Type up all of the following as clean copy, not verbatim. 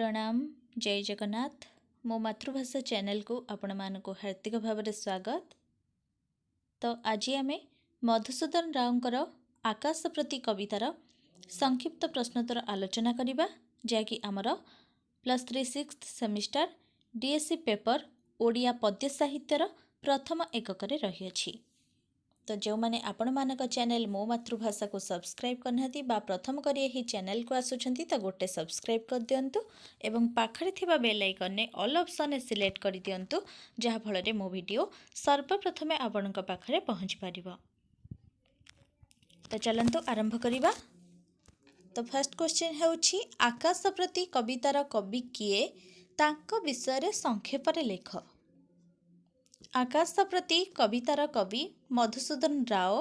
प्रणाम जय जगन्नाथ मो मातृभाषा चैनल को आपण मानक हार्दिक भाव स्वागत। तो आज आम मधुसूदन रावकर आकाश प्रति कवितार संक्षिप्त प्रश्नोत्तर आलोचना करवा जहाँकि आमर +3 6th semester DSC paper Odia पद्य साहित्यर प्रथम एकक रही। तो जो मैंने आपण मानक चैनल मो मातृभाषा को सब्सक्राइब करना बा प्रथम करी यही चैनल को आसुछंती तो गोटे सब्सक्राइब कर दियंतु एवं पाखरे थिबा बेल आइकन ने ऑल ऑप्शन सिलेक्ट कर दियंतु जहा फल मो वीडियो सर्वप्रथमे आपणक पाखरे पहुँच पारिबो। तो चलंतु आरंभ करिबा। तो फर्स्ट क्वेश्चन हेउछि आकाश प्रति कवितार कवि किए तांको विषय रे संक्षेप रे लेख। आकाश प्रति कवितार कवि मधुसूदन राव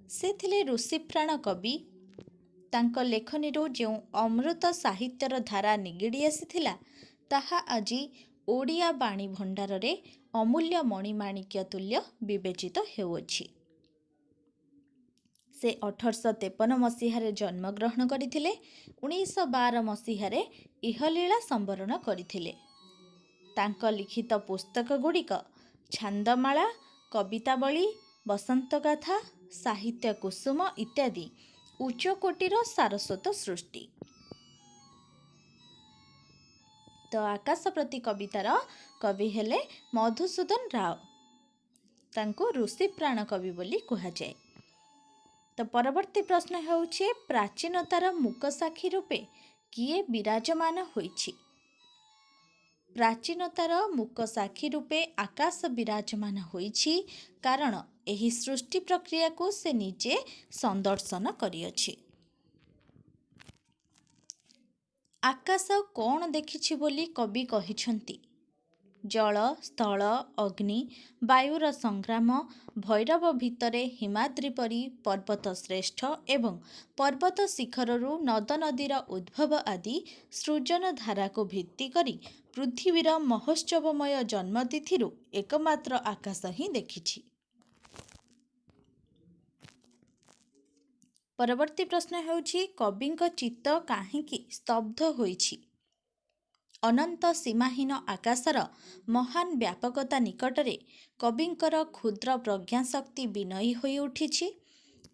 से थिले ऋषिप्राण कवि। तांको लेखनी जो अमृत साहित्यर धारा निगिड़ी आसीथिला ताहा आजी ओडिया बाणी भंडार रे अमूल्य मणिमाणिक्य तुल्य विवेचित हेउछि। से 1853 मसीहारे जन्मग्रहण करथिले। 1912 मसीहारे इहलीला संवरण करथिले। तांको लिखित पुस्तक गुड़िक छांदमाला, कवितावली, बसंतगाथा, साहित्य कुसुम इत्यादि उच्चकोटीर सारस्वत सृष्टि। तो आकाश प्रति कवितार कवि हेले मधुसूदन राव। तांको ऋषिप्राण कवि बोली कहा जाए। तो परवर्ती प्रश्न हेउछि प्राचीनतार मूकसाक्षी रूपे किए विराजमान होइछि। प्राचीनतार मूक साक्षी रूपे आकाश विराजमान होइछि कारण एही सृष्टि प्रक्रिया को से निजे संदर्शन करिअछि। आकाश कौन देखिछि बोली कवि कहिछंती। जल, स्थल, अग्नि, वायुर संग्राम, भैरव भितरे हिमाद्री परी पर्वत श्रेष्ठ एवं पर्वत शिखररू नद नदीर उद्भव आदि सृजन धारा को भित्ति करी पृथ्वीर महोत्सवमय जन्मतिथिरू एकमात्र आकाश ही देखिछि। परवर्ती प्रश्न हेउछि कविंक चित्त काहींकि स्तब्ध होइछि। अनंत सीमाहीन आकाशर महान व्यापकता निकटरे कविंकर क्षुद्र प्रज्ञाशक्ति विनयी होई उठिछि।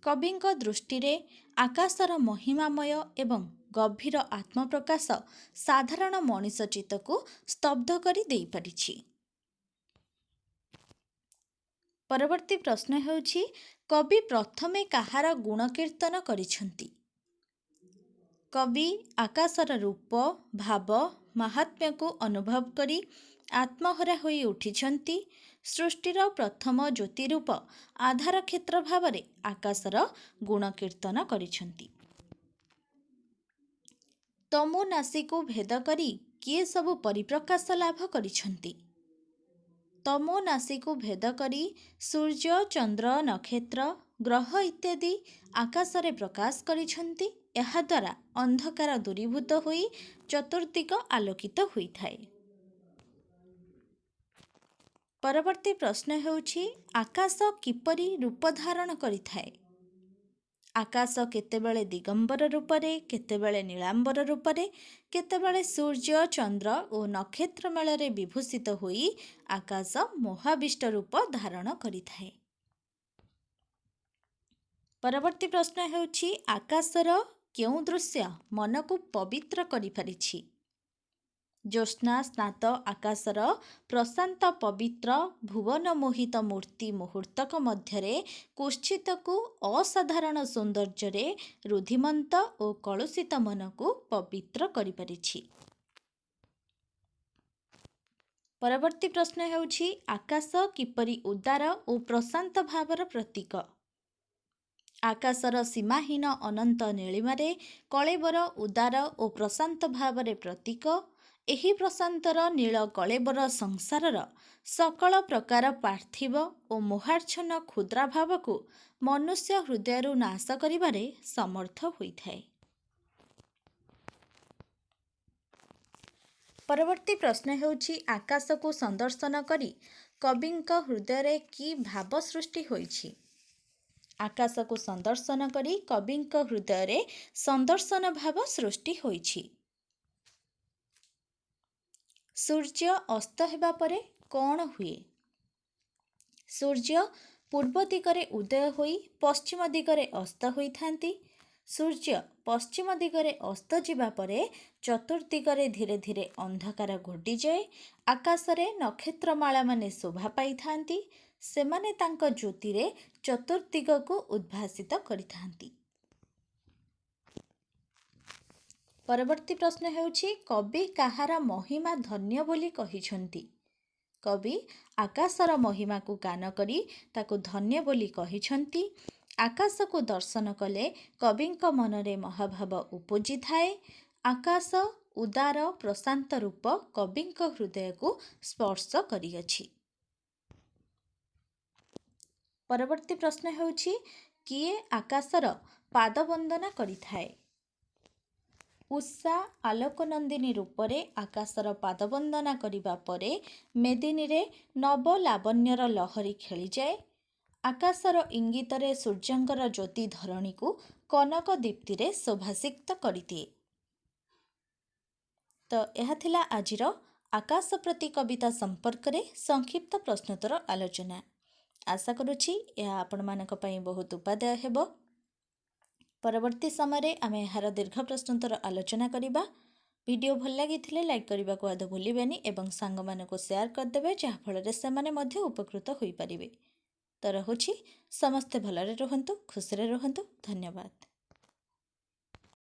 कविंक दृष्टि रे आकाशर महिमामय एवं गभीर आत्मप्रकाश साधारण मनीष चित्त को स्तब्ध करि देई परिछि। परवर्ती प्रश्न हेउछि कवि प्रथमे कहार गुण कीर्तन करिछंती। कवि आकाशर रूप, भाव, महात्म्य को अनुभव करी आत्महरा होई उठिछंती। सृष्टिर प्रथम ज्योति रूप आधार क्षेत्र भावरे आकाशर गुण कीर्तन करिछंती। तमो नासी को भेद करी किए सबु परिप्रकाश लाभ करिछंती। तमो नासी को भेद करी सूर्य, चंद्र, नक्षत्र, ग्रह इत्यादि आकाशरे प्रकाश करिछंती। एहा द्वारा अंधकार दूरीभूत होई चतुर्दिग आलोकित होइथाए। परवर्ती प्रश्न हेउछि आकाश किपरि रूप धारण करिथाए। आकाश केतेबेले दिगंबर रूपरे, केतेबेले नीलांबर रूपरे, केतेबेले सूर्य, चंद्र और नक्षत्र मेଳରେ विभूषित होई आकाश मोहाविष्ट रूप धारण करिथाए। परवर्ती प्रश्न हेउछि आकाशर केउं दृश्य मन को पवित्र करि परिछि। ज्योत्स्ना स्नात आकाशर प्रशांत पवित्र भुवन मोहित मूर्ति मुहूर्तक मध्यरे कुश्चित को असाधारण सौंदर्य रुधिमंत और कलुषित मन को पवित्र करि परिछि। परवर्ती प्रश्न हेउछि आकाश किपरि उदार और प्रशांत भावर प्रतीक। आकाशर सीमाहीन अनंत नीलिमारे कलेबर उदार और प्रशांत भावरे प्रतीक। एही प्रशांतर नील कलेबर संसारर सकल प्रकार पार्थिव और मोहाच्छन्न क्षुद्रा भाव को मनुष्य हृदय नाश करिबारे समर्थ होइथाए। परवर्ती प्रश्न हेउछि आकाश को संदर्शन करी कविंक हृदय की भाव सृष्टि होइछि। आकाश को संदर्शन करी कविंक हृदय संदर्शन भाव सृष्टि होइछि। ସୂର୍ଯ୍ୟ ଅସ୍ତ ହେବା ପରେ କ'ଣ ହୁଏ? ସୂର୍ଯ୍ୟ ପୂର୍ବ ଦିଗରେ ଉଦୟ ହୋଇ ପଶ୍ଚିମ ଦିଗରେ ଅସ୍ତ ହୋଇଥାନ୍ତି। ସୂର୍ଯ୍ୟ ପଶ୍ଚିମ ଦିଗରେ ଅସ୍ତ ଯିବା ପରେ ଚତୁର୍ଦିଗରେ ଧୀରେ ଧୀରେ ଅନ୍ଧକାର ଘୋଟିଯାଏ। ଆକାଶରେ ନକ୍ଷତ୍ରମାଳାମାନେ ଶୋଭା ପାଇଥାନ୍ତି। ସେମାନେ ତାଙ୍କ ଜ୍ୟୋତିରେ ଚତୁର୍ଦିଗକୁ ଉଦ୍ଭାସିତ କରିଥାନ୍ତି। ପରବର୍ତ୍ତୀ ପ୍ରଶ୍ନ ହେଉଛି, କବି କାହାର ମହିମା ଧନ୍ୟ ବୋଲି କହିଛନ୍ତି? କବି ଆକାଶର ମହିମାକୁ ଗାନ କରି ତାକୁ ଧନ୍ୟ ବୋଲି କହିଛନ୍ତି। ଆକାଶକୁ ଦର୍ଶନ କଲେ କବିଙ୍କ ମନରେ ମହାଭାବ ଉପୁଜିଥାଏ। ଆକାଶ ଉଦାର ପ୍ରଶାନ୍ତ ରୂପ କବିଙ୍କ ହୃଦୟକୁ ସ୍ପର୍ଶ କରିଅଛି। ପରବର୍ତ୍ତୀ ପ୍ରଶ୍ନ ହେଉଛି, କିଏ ଆକାଶର ପାଦବନ୍ଦନା କରିଥାଏ? ଉଷା ଆଲୋକନନ୍ଦିନୀ ରୂପରେ ଆକାଶର ପାଦବନ୍ଦନା କରିବା ପରେ ମେଦିନୀରେ ନବ ଲାବଣ୍ୟର ଲହରୀ ଖେଳିଯାଏ। ଆକାଶର ଇଙ୍ଗିତରେ ସୂର୍ଯ୍ୟଙ୍କର ଜ୍ୟୋତି ଧରଣୀକୁ କନକ ଦୀପ୍ତିରେ ଶୋଭାସିକ୍ତ କରିଦିଏ। ତ ଏହା ଥିଲା ଆଜିର ଆକାଶ ପ୍ରତି କବିତା ସମ୍ପର୍କରେ ସଂକ୍ଷିପ୍ତ ପ୍ରଶ୍ନୋତ୍ତର ଆଲୋଚନା। ଆଶା କରୁଛି ଏହା ଆପଣମାନଙ୍କ ପାଇଁ ବହୁତ ଉପାଦେୟ ହେବ। ପରବର୍ତ୍ତୀ ସମୟରେ ଆମେ ଏହାର ଦୀର୍ଘ ପ୍ରଶ୍ନୋତ୍ତର ଆଲୋଚନା କରିବା। ଭିଡ଼ିଓ ଭଲ ଲାଗିଥିଲେ ଲାଇକ୍ କରିବାକୁ ଆଦୌ ଭୁଲିବେନି ଏବଂ ସାଙ୍ଗମାନଙ୍କୁ ସେୟାର କରିଦେବେ, ଯାହାଫଳରେ ସେମାନେ ମଧ୍ୟ ଉପକୃତ ହୋଇପାରିବେ। ତ ରହୁଛି, ସମସ୍ତେ ଭଲରେ ରୁହନ୍ତୁ, ଖୁସିରେ ରୁହନ୍ତୁ। ଧନ୍ୟବାଦ।